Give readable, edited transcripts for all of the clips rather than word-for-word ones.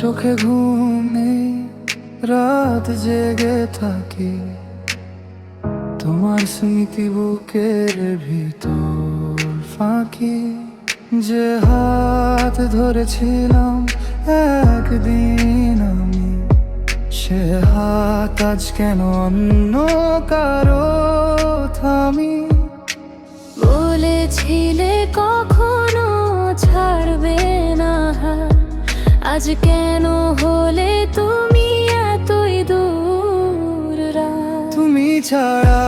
চোখে ঘুম নেই, রাত জেগে থাকি, তোমার স্মৃতি বুকের ভিতর ফাঁকি। যে হাত ধরেছিলাম একদিন আমি, সে হাত আজ কেন অন্য কারো থামি। বলেছিলে কখনো ছাড়বে না হাত, আজ কেন হলে তুমি এতই দূর রাত? তুমি ছাড়া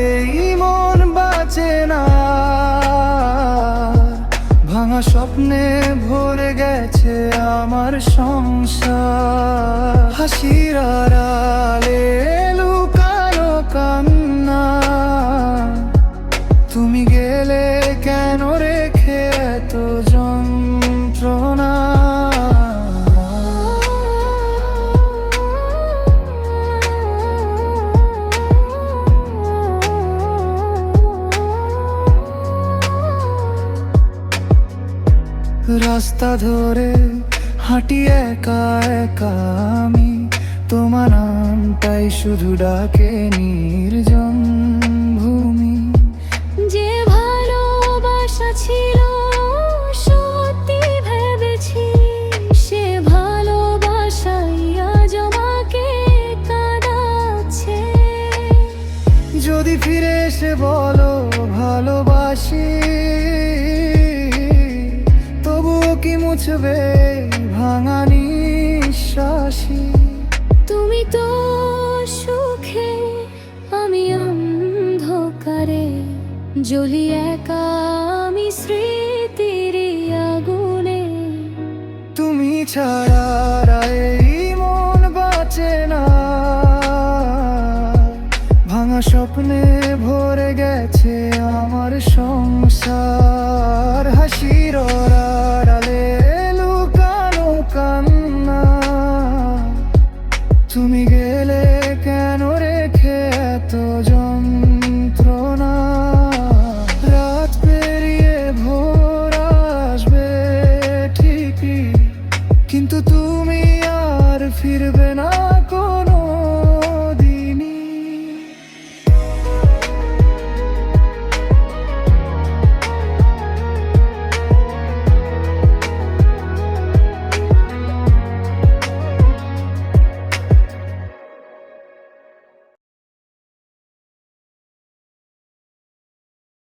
এই মন বাঁচে না, ভাঙা স্বপ্নে ভরে গেছে আমার সংসার। হাসির আড়ালে লুকানো কান্না, তুমি গেলে কেন রেখে এত যন্ত্রণা। রাস্তা ধরে হাঁটি একা একা আমি, তোমার নামটাই শুধু ডাকে নির্জন ভূমি। যে ভালোবাসা ছিল সত্যি ভেবেছি, সে ভালোবাসাই আজ আমাকে কাঁদাচ্ছে। যদি ফিরে এসে বলো ভালোবাসি, তবুও কি মুছবে ভাঙা নিঃশ্বাসী। তুমি তো সুখে, আমি অন্ধকারে জ্বলি একা, আমি স্মৃতির আগুনে। তুমি ছাড়া এই মন বাঁচে না, ভাঙা স্বপ্নে ভরে গেছে আমার সংসার। হাসির আড়ালে লুকানো কান্না, তুমি গেলে কেন রেখে এত